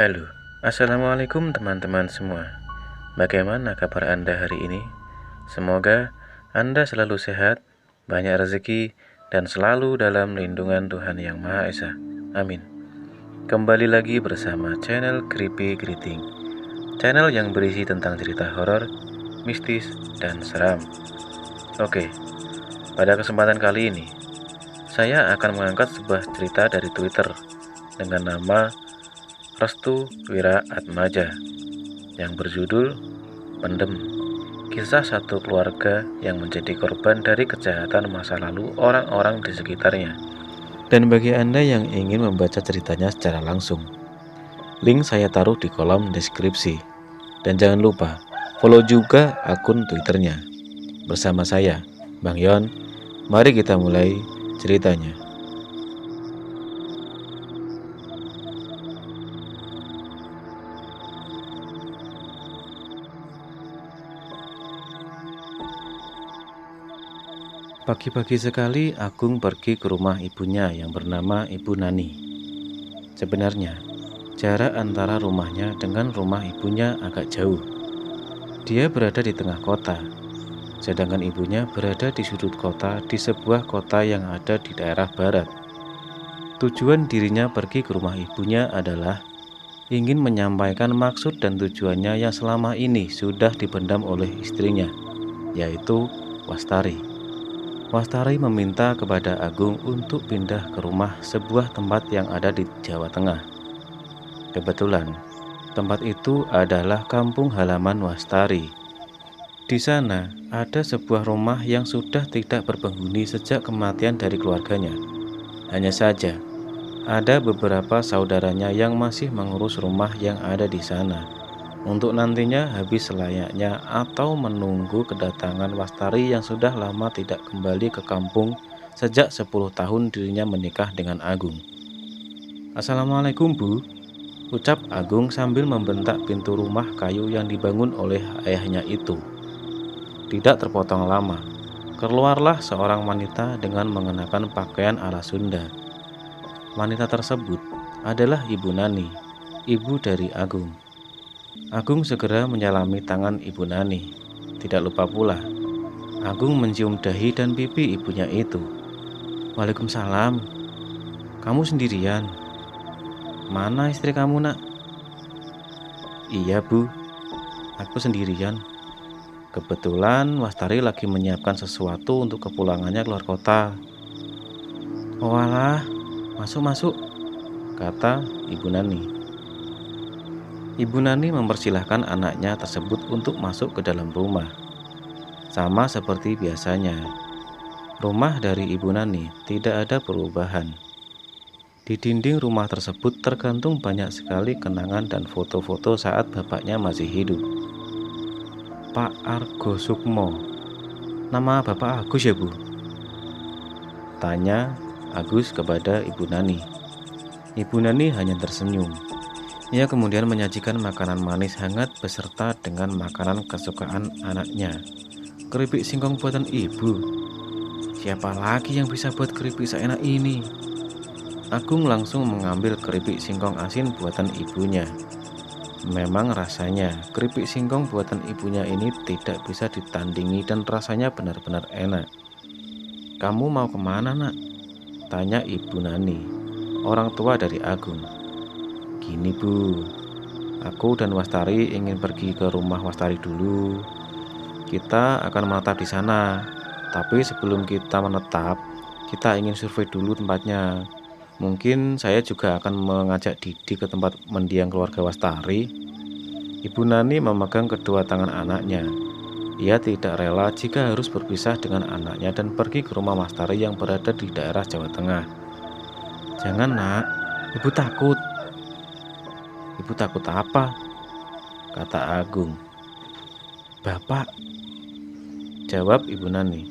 Halo, Assalamualaikum teman-teman semua. Bagaimana kabar Anda hari ini? Semoga Anda selalu sehat, banyak rezeki, dan selalu dalam lindungan Tuhan Yang Maha Esa. Amin. Kembali lagi bersama channel Creepy Greeting, channel yang berisi tentang cerita horor, mistis, dan seram. Oke, pada kesempatan kali ini, saya akan mengangkat sebuah cerita dari Twitter dengan nama Restu Wira Atmaja yang berjudul Pendem, kisah satu keluarga yang menjadi korban dari kejahatan masa lalu orang-orang di sekitarnya. Dan bagi Anda yang ingin membaca ceritanya secara langsung, link saya taruh di kolom deskripsi. Dan jangan lupa follow juga akun Twitternya. Bersama saya, Bang Yon, mari kita mulai ceritanya. Pagi-pagi sekali Agung pergi ke rumah ibunya yang bernama Ibu Nani. Sebenarnya, jarak antara rumahnya dengan rumah ibunya agak jauh. Dia berada di tengah kota, sedangkan ibunya berada di sudut kota di sebuah kota yang ada di daerah barat. Tujuan dirinya pergi ke rumah ibunya adalah ingin menyampaikan maksud dan tujuannya yang selama ini sudah dipendam oleh istrinya, yaitu Wastari. Wastari meminta kepada Agung untuk pindah ke rumah sebuah tempat yang ada di Jawa Tengah. Kebetulan, tempat itu adalah kampung halaman Wastari. Di sana ada sebuah rumah yang sudah tidak berpenghuni sejak kematian dari keluarganya. Hanya saja, ada beberapa saudaranya yang masih mengurus rumah yang ada di sana, untuk nantinya habis selayaknya atau menunggu kedatangan Wastari yang sudah lama tidak kembali ke kampung sejak 10 tahun dirinya menikah dengan Agung. "Assalamualaikum, Bu," ucap Agung sambil membentak pintu rumah kayu yang dibangun oleh ayahnya itu. Tidak terpotong lama, keluarlah seorang wanita dengan mengenakan pakaian ala Sunda. Wanita tersebut adalah Ibu Nani, ibu dari Agung. Agung segera menyalami tangan Ibu Nani. Tidak lupa pula, Agung mencium dahi dan pipi ibunya itu. "Waalaikumsalam. Kamu sendirian? Mana istri kamu, Nak?" "Iya, Bu. Aku sendirian. Kebetulan Wastari lagi menyiapkan sesuatu untuk kepulangannya keluar kota." "Oh alah, masuk-masuk," kata Ibu Nani. Ibu Nani mempersilahkan anaknya tersebut untuk masuk ke dalam rumah. Sama seperti biasanya, rumah dari Ibu Nani tidak ada perubahan. Di dinding rumah tersebut tergantung banyak sekali kenangan dan foto-foto saat bapaknya masih hidup. "Pak Argo Sukmo. Nama Bapak Agus ya, Bu?" tanya Agus kepada Ibu Nani. Ibu Nani hanya tersenyum. Ia kemudian menyajikan makanan manis hangat beserta dengan makanan kesukaan anaknya. "Keripik singkong buatan ibu. Siapa lagi yang bisa buat keripik seenak ini?" Agung langsung mengambil keripik singkong asin buatan ibunya. Memang rasanya keripik singkong buatan ibunya ini tidak bisa ditandingi dan rasanya benar-benar enak. "Kamu mau kemana, Nak?" tanya Ibu Nani, orang tua dari Agung. "Gini, Bu, aku dan Wastari ingin pergi ke rumah Wastari dulu. Kita akan menetap di sana. Tapi sebelum kita menetap, kita ingin survei dulu tempatnya. Mungkin saya juga akan mengajak Didi ke tempat mendiang keluarga Wastari." Ibu Nani memegang kedua tangan anaknya. Ia tidak rela jika harus berpisah dengan anaknya dan pergi ke rumah Wastari yang berada di daerah Jawa Tengah. "Jangan, Nak. Ibu takut." "Ibu takut apa?" kata Agung. "Bapak," jawab Ibu Nani.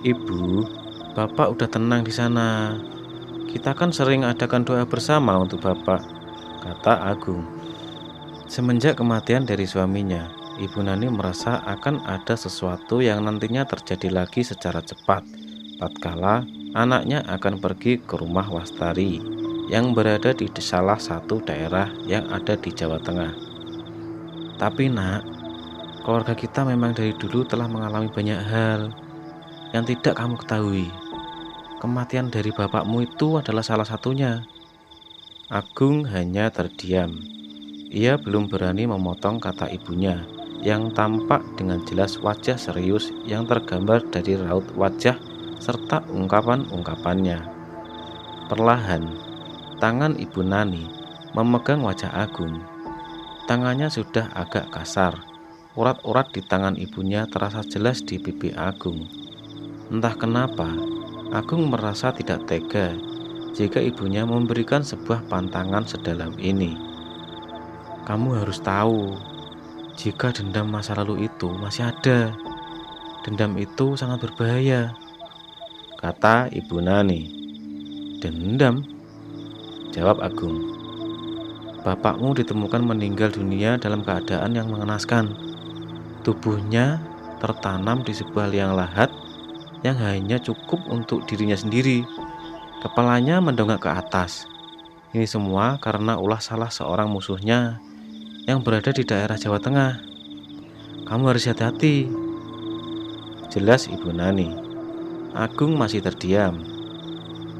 "Ibu, Bapak udah tenang di sana. Kita kan sering adakan doa bersama untuk Bapak," kata Agung. Semenjak kematian dari suaminya, Ibu Nani merasa akan ada sesuatu yang nantinya terjadi lagi secara cepat tatkala anaknya akan pergi ke rumah Wastari yang berada di salah satu daerah yang ada di Jawa Tengah. Tapi nak, keluarga kita memang dari dulu telah mengalami banyak hal yang tidak kamu ketahui. Kematian dari bapakmu itu adalah salah satunya. Agung hanya terdiam. Ia belum berani memotong kata ibunya yang tampak dengan jelas wajah serius yang tergambar dari raut wajah serta ungkapan-ungkapannya. Perlahan, tangan Ibu Nani memegang wajah Agung. Tangannya sudah agak kasar. Urat-urat di tangan ibunya terasa jelas di pipi Agung. Entah kenapa, Agung merasa tidak tega jika ibunya memberikan sebuah pantangan sedalam ini. Kamu harus tahu, jika dendam masa lalu itu masih ada, dendam itu sangat berbahaya, kata Ibu Nani. Dendam? Jawab Agung. Bapakmu ditemukan meninggal dunia dalam keadaan yang mengenaskan. Tubuhnya tertanam di sebuah liang lahat yang hanya cukup untuk dirinya sendiri. Kepalanya mendongak ke atas. Ini semua karena ulah salah seorang musuhnya yang berada di daerah Jawa Tengah. Kamu harus hati-hati, jelas Ibu Nani. Agung masih terdiam.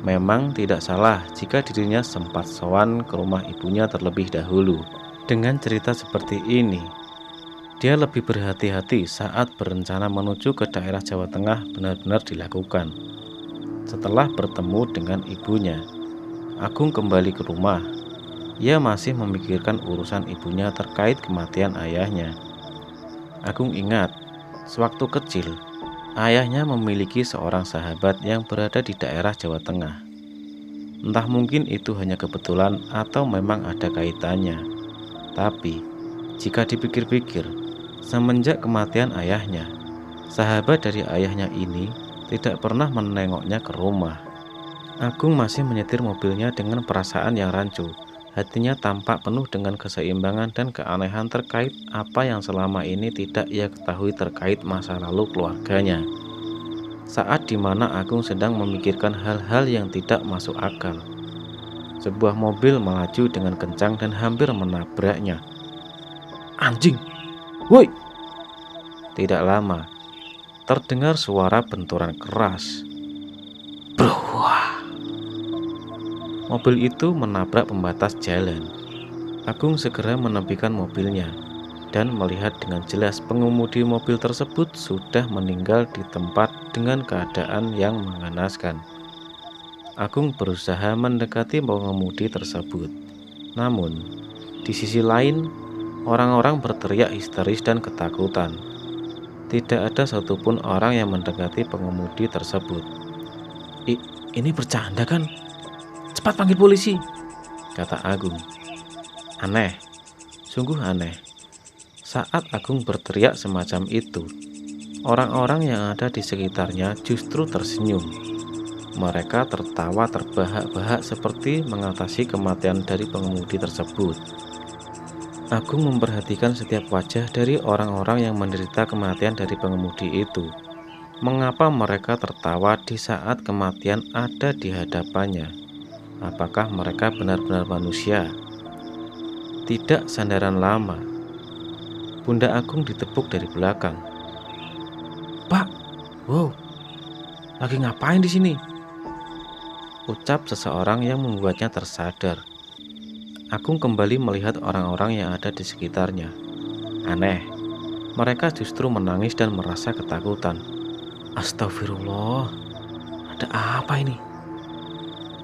Memang tidak salah jika dirinya sempat sowan ke rumah ibunya terlebih dahulu. Dengan cerita seperti ini, dia lebih berhati-hati saat berencana menuju ke daerah Jawa Tengah benar-benar dilakukan. Setelah bertemu dengan ibunya, Agung kembali ke rumah. Ia masih memikirkan urusan ibunya terkait kematian ayahnya. Agung ingat, sewaktu kecil, ayahnya memiliki seorang sahabat yang berada di daerah Jawa Tengah. Entah mungkin itu hanya kebetulan atau memang ada kaitannya. Tapi, jika dipikir-pikir, semenjak kematian ayahnya, sahabat dari ayahnya ini tidak pernah menengoknya ke rumah. Agung masih menyetir mobilnya dengan perasaan yang rancu. Hatinya tampak penuh dengan keseimbangan dan keanehan terkait apa yang selama ini tidak ia ketahui terkait masa lalu keluarganya. Saat dimana Agung sedang memikirkan hal-hal yang tidak masuk akal, sebuah mobil melaju dengan kencang dan hampir menabraknya. Anjing! Woi! Tidak lama, terdengar suara benturan keras. Bruwah! Mobil itu menabrak pembatas jalan. Agung segera menepikan mobilnya dan melihat dengan jelas pengemudi mobil tersebut sudah meninggal di tempat dengan keadaan yang mengenaskan. Agung berusaha mendekati pengemudi tersebut. Namun, di sisi lain, orang-orang berteriak histeris dan ketakutan. Tidak ada satupun orang yang mendekati pengemudi tersebut. Ini bercanda kan? Cepat panggil polisi, kata Agung. Aneh, sungguh aneh. Saat Agung berteriak semacam itu, orang-orang yang ada di sekitarnya justru tersenyum. Mereka tertawa terbahak-bahak seperti mengatasi kematian dari pengemudi tersebut. Agung memperhatikan setiap wajah dari orang-orang yang menderita kematian dari pengemudi itu. Mengapa mereka tertawa di saat kematian ada di hadapannya? Apakah mereka benar-benar manusia? Tidak sandaran lama, Bunda Agung ditepuk dari belakang. Pak, wow, lagi ngapain di sini? Ucap seseorang yang membuatnya tersadar. Agung kembali melihat orang-orang yang ada di sekitarnya. Aneh, mereka justru menangis dan merasa ketakutan. Astagfirullah, ada apa ini?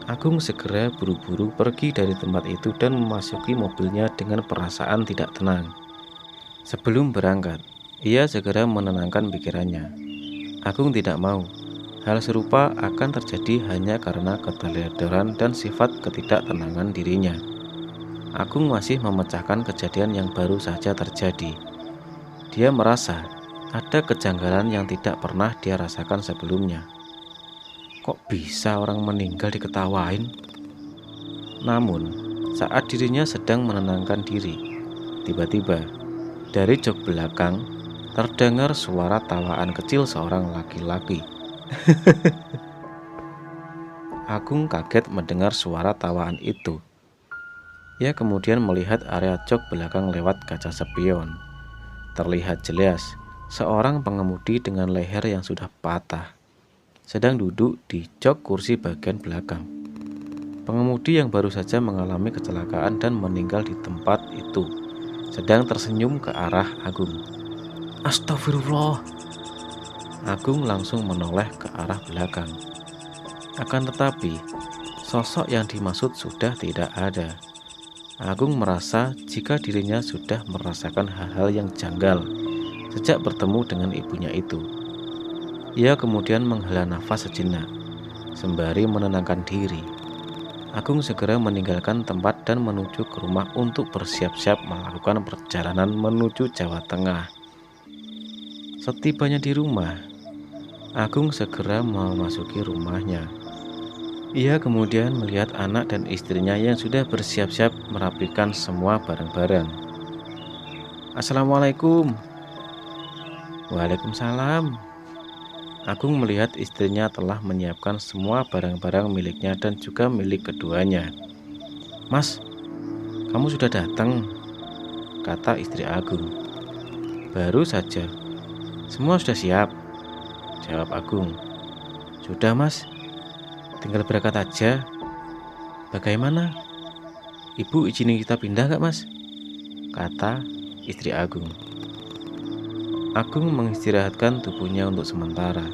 Agung segera buru-buru pergi dari tempat itu dan memasuki mobilnya dengan perasaan tidak tenang. Sebelum berangkat, ia segera menenangkan pikirannya. Agung tidak mau hal serupa akan terjadi hanya karena keteledoran dan sifat ketidaktenangan dirinya. Agung masih memecahkan kejadian yang baru saja terjadi. Dia merasa ada kejanggalan yang tidak pernah dia rasakan sebelumnya. Kok bisa orang meninggal diketawain? Namun, saat dirinya sedang menenangkan diri, tiba-tiba dari jok belakang terdengar suara tawaan kecil seorang laki-laki. Agung kaget mendengar suara tawaan itu. Ia kemudian melihat area jok belakang lewat kaca spion. Terlihat jelas seorang pengemudi dengan leher yang sudah patah sedang duduk di jok kursi bagian belakang. Pengemudi yang baru saja mengalami kecelakaan dan meninggal di tempat itu sedang tersenyum ke arah Agung. Astagfirullah. Agung langsung menoleh ke arah belakang. Akan tetapi, sosok yang dimaksud sudah tidak ada. Agung merasa jika dirinya sudah merasakan hal-hal yang janggal sejak bertemu dengan ibunya itu. Ia kemudian menghela nafas sejenak, sembari menenangkan diri. Agung segera meninggalkan tempat dan menuju ke rumah untuk bersiap-siap melakukan perjalanan menuju Jawa Tengah. Setibanya di rumah, Agung segera memasuki rumahnya. Ia kemudian melihat anak dan istrinya yang sudah bersiap-siap merapikan semua barang-barang. Assalamualaikum. Waalaikumsalam. Agung melihat istrinya telah menyiapkan semua barang-barang miliknya dan juga milik keduanya. Mas, kamu sudah datang, kata istri Agung. Baru saja. Semua sudah siap, jawab Agung. Sudah mas, tinggal berangkat aja. Bagaimana? Ibu izinin kita pindah gak mas? Kata istri Agung. Agung mengistirahatkan tubuhnya untuk sementara.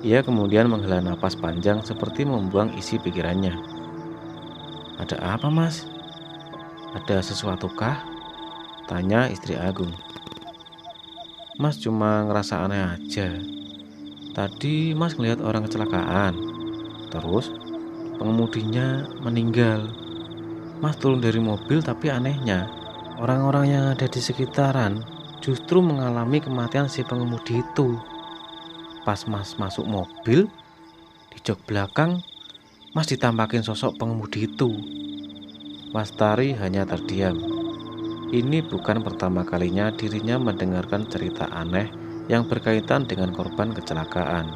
Ia kemudian menghela napas panjang seperti membuang isi pikirannya. Ada apa mas? Ada sesuatu kah? Tanya istri Agung. Mas cuma ngerasa aneh aja. Tadi mas ngelihat orang kecelakaan. Terus pengemudinya meninggal. Mas turun dari mobil tapi anehnya orang-orang yang ada di sekitaran justru mengalami kematian si pengemudi itu. Pas mas masuk mobil, di jok belakang, mas ditampakin sosok pengemudi itu. Wastari hanya terdiam. Ini bukan pertama kalinya dirinya mendengarkan cerita aneh yang berkaitan dengan korban kecelakaan.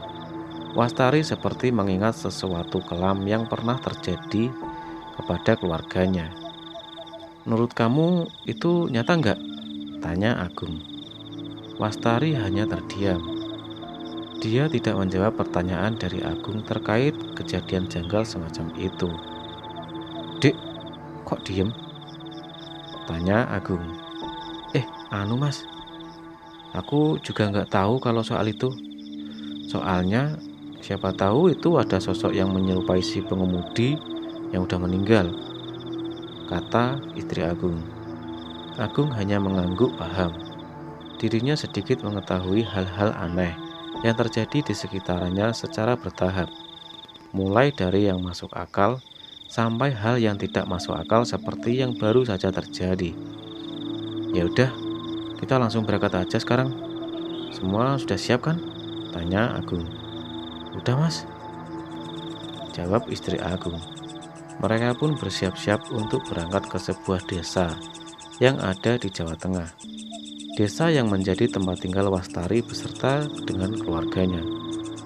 Wastari seperti mengingat sesuatu kelam yang pernah terjadi kepada keluarganya. Menurut kamu itu nyata enggak? Tanya Agung. Wastari hanya terdiam. Dia tidak menjawab pertanyaan dari Agung terkait kejadian janggal semacam itu. Dek, kok diem? Tanya Agung. Anu mas, aku juga nggak tahu kalau soal itu. Soalnya siapa tahu itu ada sosok yang menyerupai si pengemudi yang udah meninggal, kata istri Agung. Agung hanya mengangguk paham. Dirinya sedikit mengetahui hal-hal aneh yang terjadi di sekitarnya secara bertahap, mulai dari yang masuk akal sampai hal yang tidak masuk akal seperti yang baru saja terjadi. Ya udah, kita langsung berangkat aja sekarang. Semua sudah siap kan? Tanya Agung. Udah mas, jawab istri Agung. Mereka pun bersiap-siap untuk berangkat ke sebuah desa yang ada di Jawa Tengah. Desa yang menjadi tempat tinggal Wastari beserta dengan keluarganya.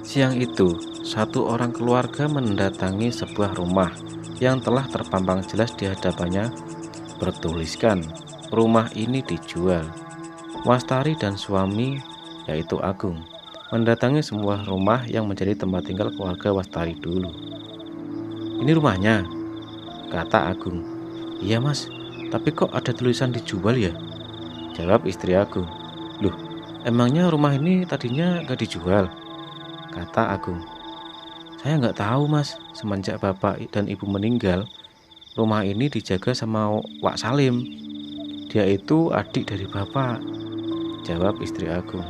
Siang itu, satu orang keluarga mendatangi sebuah rumah yang telah terpampang jelas di hadapannya bertuliskan, rumah ini dijual. Wastari dan suami, yaitu Agung, mendatangi sebuah rumah yang menjadi tempat tinggal keluarga Wastari dulu. Ini rumahnya, kata Agung. Iya mas, tapi kok ada tulisan dijual ya? Jawab istri Agung. Loh, emangnya rumah ini tadinya gak dijual? Kata Agung. Saya nggak tahu mas, semenjak bapak dan ibu meninggal, rumah ini dijaga sama Wak Salim. Dia itu adik dari bapak, jawab istri Agung.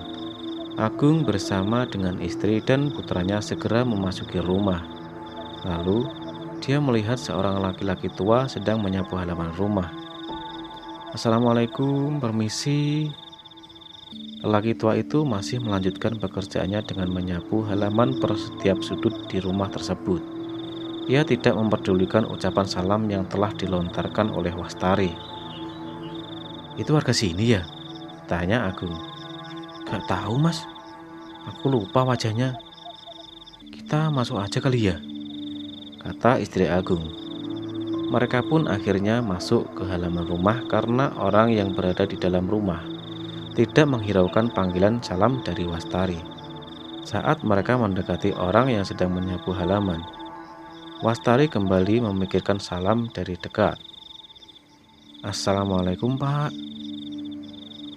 Agung bersama dengan istri dan putranya segera memasuki rumah. Lalu dia melihat seorang laki-laki tua sedang menyapu halaman rumah. Assalamualaikum, permisi. Lelaki tua itu masih melanjutkan pekerjaannya dengan menyapu halaman per setiap sudut di rumah tersebut. Ia tidak memperdulikan ucapan salam yang telah dilontarkan oleh Wastari. Itu warga sini ya? Tanya Agung. Gak tahu mas, aku lupa wajahnya. Kita masuk aja kali ya? kata istri Agung. Mereka pun akhirnya masuk ke halaman rumah karena orang yang berada di dalam rumah tidak menghiraukan panggilan salam dari Wastari. Saat mereka mendekati orang yang sedang menyapu halaman, Wastari kembali memikirkan salam dari dekat. "Assalamualaikum, Pak."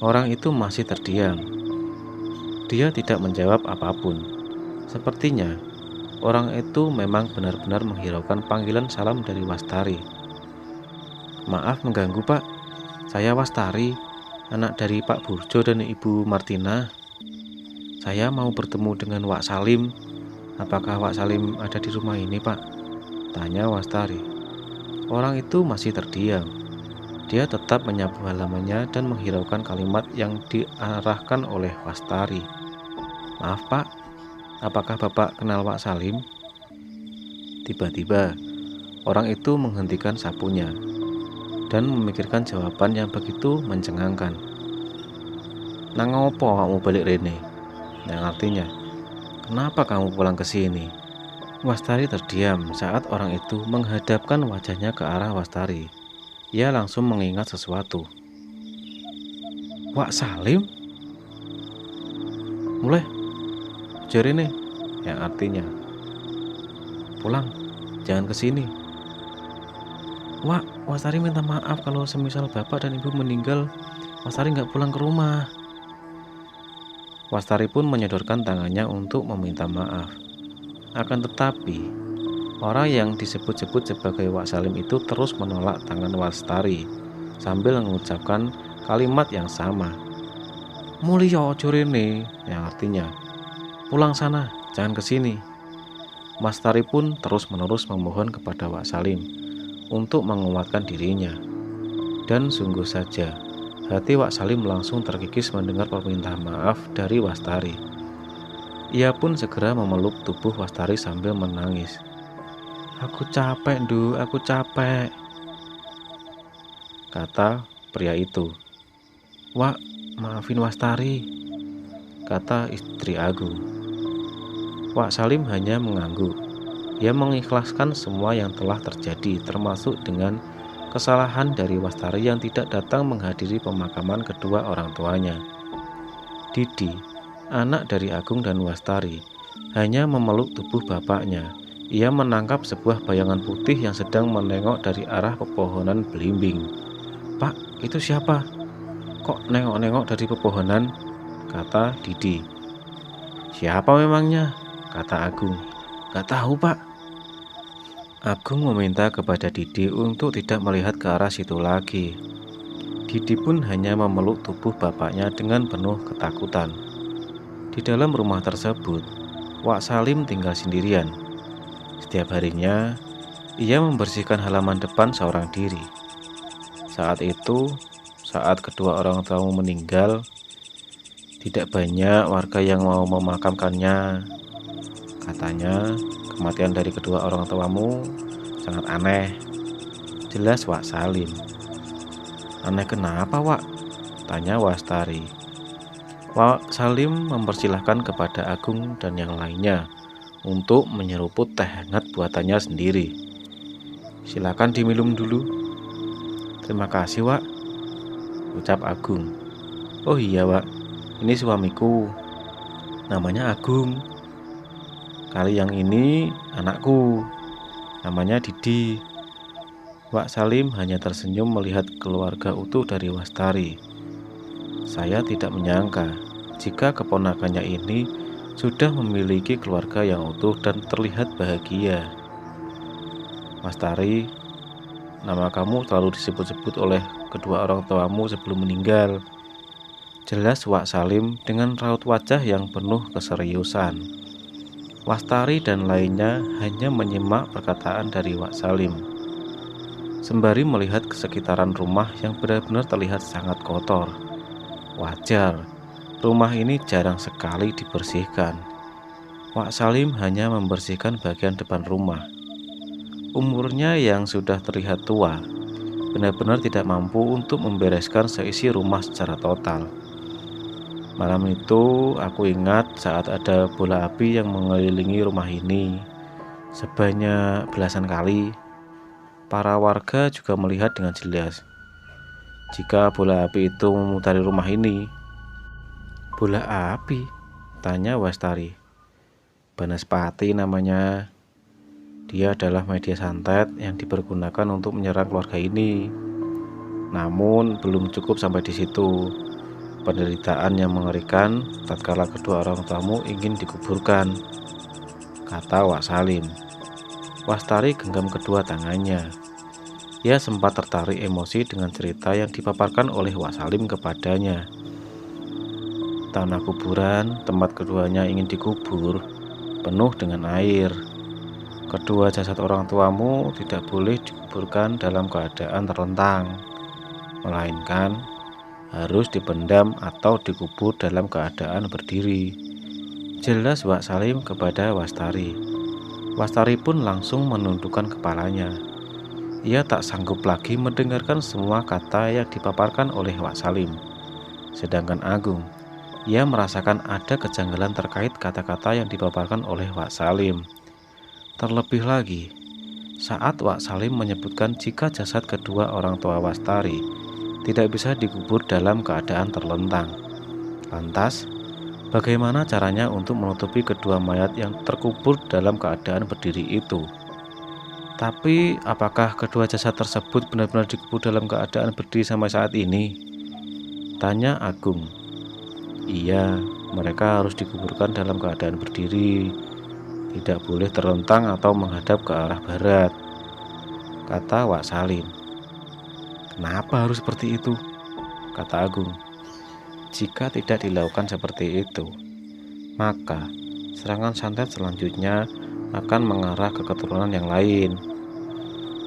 Orang itu masih terdiam. Dia tidak menjawab apapun. Sepertinya orang itu memang benar-benar menghiraukan panggilan salam dari Wastari. "Maaf mengganggu, Pak. Saya Wastari, anak dari Pak Burjo dan Ibu Martina. Saya mau bertemu dengan Wak Salim. Apakah Wak Salim ada di rumah ini, Pak?" tanya Wastari. Orang itu masih terdiam. Dia tetap menyapu halamannya dan menghiraukan kalimat yang diarahkan oleh Wastari. "Maaf, Pak. Apakah Bapak kenal Wak Salim?" Tiba-tiba, orang itu menghentikan sapunya dan memikirkan jawaban yang begitu mencengangkan. "Nang opo kamu balik rene?" Yang artinya, "Kenapa kamu pulang ke sini?" Wastari terdiam saat orang itu menghadapkan wajahnya ke arah Wastari. Ia langsung mengingat sesuatu. "Wak Salim? Mulai jari nih," yang artinya, "Pulang, jangan kesini." "Wak, Wastari minta maaf kalau semisal bapak dan ibu meninggal, Wastari nggak pulang ke rumah." Wastari pun menyodorkan tangannya untuk meminta maaf. Akan tetapi, orang yang disebut-sebut sebagai Wak Salim itu terus menolak tangan Wastari sambil mengucapkan kalimat yang sama. "Mulya aja rene," yang artinya, "Pulang sana, jangan kesini." Wastari pun terus-menerus memohon kepada Wak Salim untuk menguatkan dirinya. Dan sungguh saja, hati Wak Salim langsung terkikis mendengar permintaan maaf dari Wastari. Ia pun segera memeluk tubuh Wastari sambil menangis. "Aku capek, Ndu, aku capek," kata pria itu. "Wak, maafin Wastari," kata istri Agung. Wak Salim hanya mengangguk. Ia mengikhlaskan semua yang telah terjadi, termasuk dengan kesalahan dari Wastari yang tidak datang menghadiri pemakaman kedua orang tuanya. Didi, anak dari Agung dan Wastari, hanya memeluk tubuh bapaknya. Ia menangkap sebuah bayangan putih yang sedang menengok dari arah pepohonan belimbing. "Pak, itu siapa? Kok nengok-nengok dari pepohonan?" kata Didi. "Siapa memangnya?" kata Agung. "Gak tahu, Pak." Agung meminta kepada Didi untuk tidak melihat ke arah situ lagi. Didi pun hanya memeluk tubuh bapaknya dengan penuh ketakutan. Di dalam rumah tersebut, Wak Salim tinggal sendirian. Setiap harinya, ia membersihkan halaman depan seorang diri. Saat itu, saat kedua orang tuamu meninggal, tidak banyak warga yang mau memakamkannya. Katanya, kematian dari kedua orang tuamu sangat aneh. Jelas Wak Salim. "Aneh kenapa, Wak?" tanya Wastari. Wak Salim mempersilahkan kepada Agung dan yang lainnya untuk menyeruput teh hangat buatannya sendiri. "Silakan diminum dulu." "Terima kasih, Wak," ucap Agung. "Oh iya, Wak, ini suamiku. Namanya Agung. Kali yang ini anakku. Namanya Didi." Wak Salim hanya tersenyum melihat keluarga utuh dari Wastari. Saya tidak menyangka jika keponakannya ini sudah memiliki keluarga yang utuh dan terlihat bahagia. "Wastari, nama kamu selalu disebut-sebut oleh kedua orang tuamu sebelum meninggal." Jelas Wak Salim dengan raut wajah yang penuh keseriusan. Wastari dan lainnya hanya menyimak perkataan dari Wak Salim, sembari melihat ke sekitaran rumah yang benar-benar terlihat sangat kotor. Wajar, rumah ini jarang sekali dibersihkan. Wak Salim hanya membersihkan bagian depan rumah. Umurnya yang sudah terlihat tua, benar-benar tidak mampu untuk membereskan seisi rumah secara total. Malam itu aku ingat saat ada bola api yang mengelilingi rumah ini. Sebanyak belasan kali, para warga juga melihat dengan jelas jika bola api itu memutari rumah ini. "Bola api?" tanya Wastari. "Banaspati namanya. Dia adalah media santet yang dipergunakan untuk menyerang keluarga ini. Namun belum cukup sampai di situ. Penderitaan yang mengerikan tatkala kedua orang tuamu ingin dikuburkan," kata Wak Salim. Wastari genggam kedua tangannya. Ia sempat tertarik emosi dengan cerita yang dipaparkan oleh Wak Salim kepadanya. Tanah kuburan tempat keduanya ingin dikubur penuh dengan air. Kedua jasad orang tuamu tidak boleh dikuburkan dalam keadaan terlentang, melainkan harus dipendam atau dikubur dalam keadaan berdiri, jelas Wak Salim kepada Wastari. Wastari pun langsung menundukkan kepalanya. Ia tak sanggup lagi mendengarkan semua kata yang dipaparkan oleh Wak Salim. Sedangkan Agung, ia merasakan ada kejanggalan terkait kata-kata yang dipaparkan oleh Wak Salim. Terlebih lagi, saat Wak Salim menyebutkan jika jasad kedua orang tua Wastari tidak bisa dikubur dalam keadaan terlentang. Lantas, bagaimana caranya untuk menutupi kedua mayat yang terkubur dalam keadaan berdiri itu? Tapi, apakah kedua jasad tersebut benar-benar dikubur dalam keadaan berdiri sampai saat ini? Tanya Agung. "Iya, mereka harus dikuburkan dalam keadaan berdiri. Tidak boleh terlentang atau menghadap ke arah barat," kata Wak Salim. "Kenapa harus seperti itu?" kata Agung. "Jika tidak dilakukan seperti itu, maka serangan santet selanjutnya akan mengarah ke keturunan yang lain."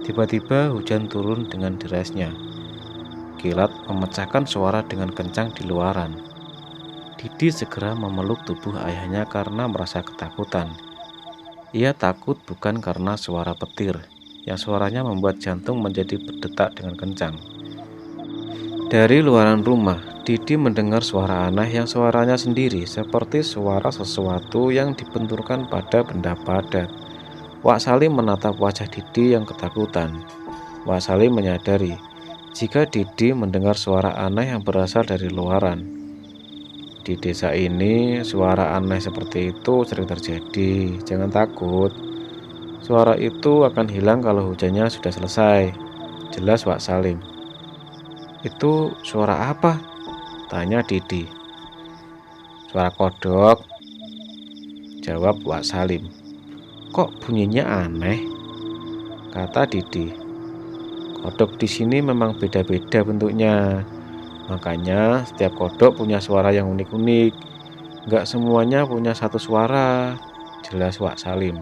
Tiba-tiba hujan turun dengan derasnya. Kilat memecahkan suara dengan kencang di luaran. Didi segera memeluk tubuh ayahnya karena merasa ketakutan. Ia takut bukan karena suara petir, yang suaranya membuat jantung menjadi berdetak dengan kencang. Dari luaran rumah, Didi mendengar suara aneh yang suaranya sendiri seperti suara sesuatu yang dibenturkan pada benda padat. Wak Salim menatap wajah Didi yang ketakutan. Wak Salim menyadari jika Didi mendengar suara aneh yang berasal dari luaran. Di desa ini, suara aneh seperti itu sering terjadi. Jangan takut. Suara itu akan hilang kalau hujannya sudah selesai, jelas Wak Salim. "Itu suara apa?" tanya Didi. "Suara kodok," jawab Wak Salim. "Kok bunyinya aneh?" kata Didi. "Kodok di sini memang beda-beda bentuknya. Makanya setiap kodok punya suara yang unik-unik. Nggak semuanya punya satu suara," jelas Wak Salim.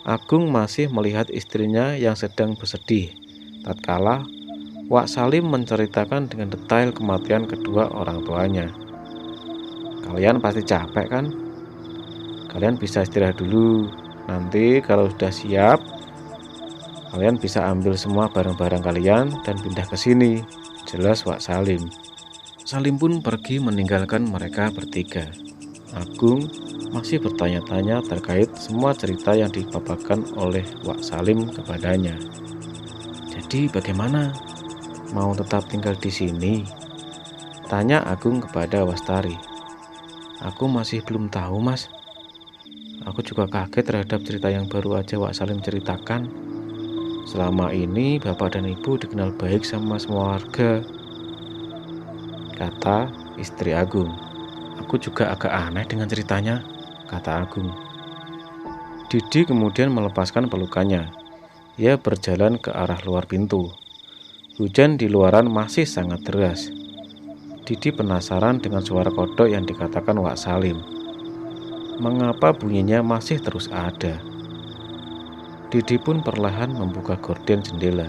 Agung masih melihat istrinya yang sedang bersedih tatkala Wak Salim menceritakan dengan detail kematian kedua orang tuanya. "Kalian pasti capek kan? Kalian bisa istirahat dulu. Nanti kalau sudah siap, kalian bisa ambil semua barang-barang kalian dan pindah ke sini," jelas Wak Salim. Salim pun pergi meninggalkan mereka bertiga. Agung masih bertanya-tanya terkait semua cerita yang dipaparkan oleh Wak Salim kepadanya. "Jadi bagaimana? Mau tetap tinggal di sini?" tanya Agung kepada Wastari. "Aku masih belum tahu, Mas. Aku juga kaget terhadap cerita yang baru aja Wak Salim ceritakan. Selama ini bapak dan ibu dikenal baik sama semua warga," kata istri Agung. "Aku juga agak aneh dengan ceritanya," kata Agung. Didi kemudian melepaskan pelukannya. Ia berjalan ke arah luar pintu. Hujan di luaran masih sangat deras. Didi penasaran dengan suara kodok yang dikatakan Wak Salim. Mengapa bunyinya masih terus ada? Didi pun perlahan membuka gorden jendela.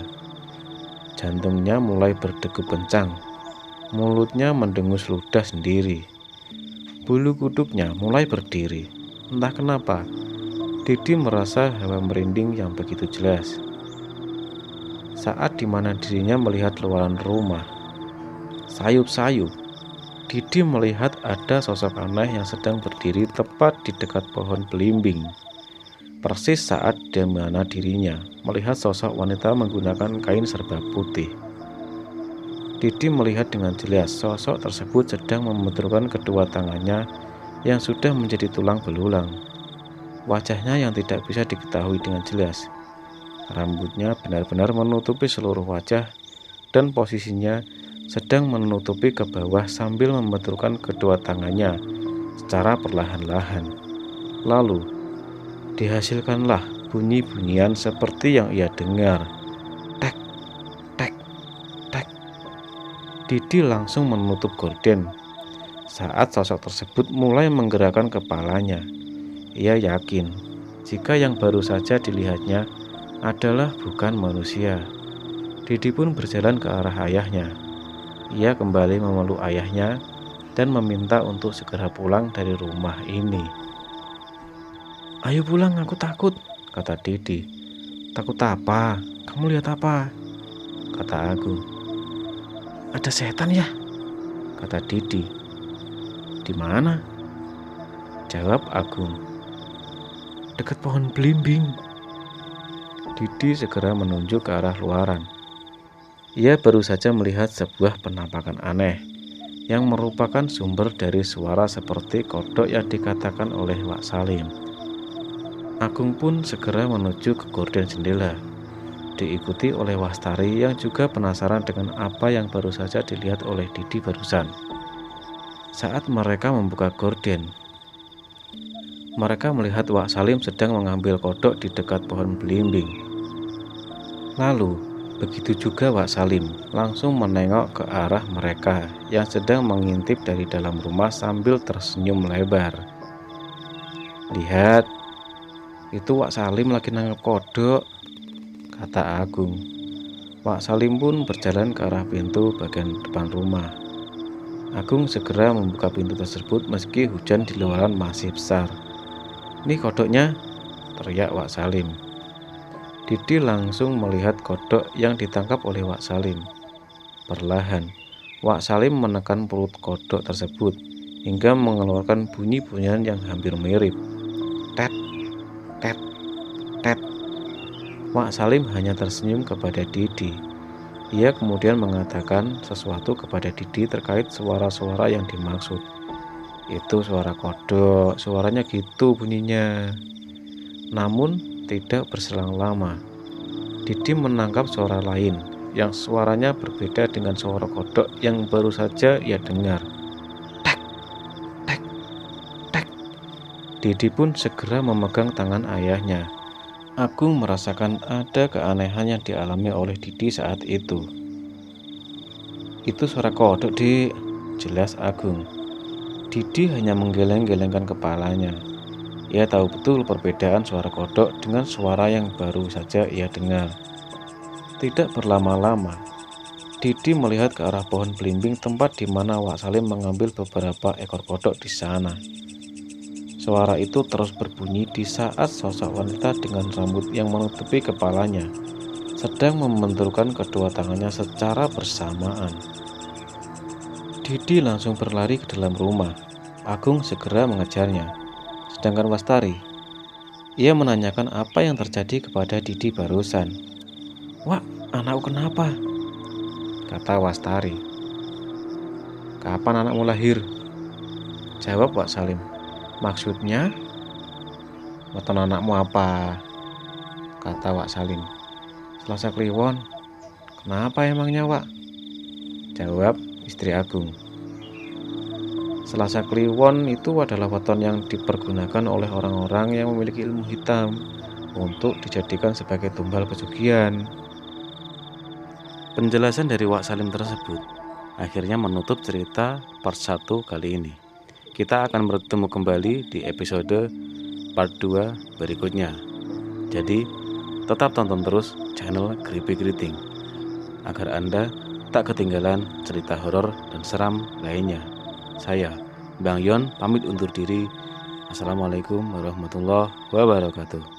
Jantungnya mulai berdegup kencang. Mulutnya mendengus ludah sendiri. Bulu kuduknya mulai berdiri. Entah kenapa, Didi merasa hawa merinding yang begitu jelas. Saat dimana dirinya melihat luaran rumah, sayup-sayup, Didi melihat ada sosok aneh yang sedang berdiri tepat di dekat pohon belimbing. persis saat di mana dirinya melihat sosok wanita menggunakan kain serba putih. Didi melihat dengan jelas sosok tersebut sedang membenturkan kedua tangannya yang sudah menjadi tulang belulang. Wajahnya yang tidak bisa diketahui dengan jelas. Rambutnya benar-benar menutupi seluruh wajah dan posisinya sedang menutupi ke bawah sambil membenturkan kedua tangannya secara perlahan-lahan. Lalu dihasilkanlah bunyi-bunyian seperti yang ia dengar. Tek, tek, tek. Didi langsung menutup gorden saat sosok tersebut mulai menggerakkan kepalanya. Ia yakin jika yang baru saja dilihatnya adalah bukan manusia. Didi pun berjalan ke arah ayahnya. Ia kembali memeluk ayahnya dan meminta untuk segera pulang dari rumah ini. "Ayo pulang, aku takut," kata Didi. "Takut apa? Kamu lihat apa?" kata Agung. "Ada setan ya?" kata Didi. "Di mana?" jawab Agung. "Dekat pohon belimbing." Didi segera menunjuk ke arah luaran. Ia baru saja melihat sebuah penampakan aneh yang merupakan sumber dari suara seperti kodok yang dikatakan oleh Wak Salim. Agung pun segera menuju ke gorden jendela, diikuti oleh Wastari yang juga penasaran dengan apa yang baru saja dilihat oleh Didi barusan. Saat mereka membuka gorden, mereka melihat Wak Salim sedang mengambil kodok di dekat pohon belimbing. Lalu, begitu juga Wak Salim langsung menengok ke arah mereka yang sedang mengintip dari dalam rumah sambil tersenyum lebar. "Lihat, itu Wak Salim lagi nangkep kodok," kata Agung. Wak Salim pun berjalan ke arah pintu bagian depan rumah. Agung segera membuka pintu tersebut meski hujan di luaran masih besar. "Nih kodoknya," teriak Wak Salim. Didi langsung melihat kodok yang ditangkap oleh Wak Salim. Perlahan, Wak Salim menekan perut kodok tersebut hingga mengeluarkan bunyi-bunyian yang hampir mirip. Tet, tet, tet. Wak Salim hanya tersenyum kepada Didi. Ia kemudian mengatakan sesuatu kepada Didi terkait suara-suara yang dimaksud. "Itu suara kodok, suaranya gitu bunyinya." Namun tidak berselang lama, Didi menangkap suara lain yang suaranya berbeda dengan suara kodok yang baru saja ia dengar. Tek, tek, tek. Didi pun segera memegang tangan ayahnya. Agung merasakan ada keanehan yang dialami oleh Didi saat itu. "Itu suara kodok, Dik," jelas Agung. Didi hanya menggeleng-gelengkan kepalanya. Ia tahu betul perbedaan suara kodok dengan suara yang baru saja ia dengar. Tidak berlama-lama, Didi melihat ke arah pohon belimbing tempat di mana Wak Salim mengambil beberapa ekor kodok di sana. Suara itu terus berbunyi di saat sosok wanita dengan rambut yang menutupi kepalanya sedang membenturkan kedua tangannya secara bersamaan. Didi langsung berlari ke dalam rumah. Agung segera mengejarnya. Sedangkan Wastari, ia menanyakan apa yang terjadi kepada Didi barusan. "Wak, anakku kenapa?" kata Wastari. "Kapan anakmu lahir?" jawab Wak Salim. "Maksudnya, weton anakmu apa?" kata Wak Salim. "Selasa Kliwon." "Kenapa emangnya, Wak?" jawab istri Agung. Selasa Kliwon itu adalah weton yang dipergunakan oleh orang-orang yang memiliki ilmu hitam untuk dijadikan sebagai tumbal pesugihan. Penjelasan dari Wak Salim tersebut akhirnya menutup cerita part 1 kali ini. Kita akan bertemu kembali di episode part 2 berikutnya. Jadi, tetap tonton terus channel Creepy Greeting agar Anda tak ketinggalan cerita horor dan seram lainnya. Saya, Bang Yon, pamit undur diri. Assalamualaikum warahmatullahi wabarakatuh.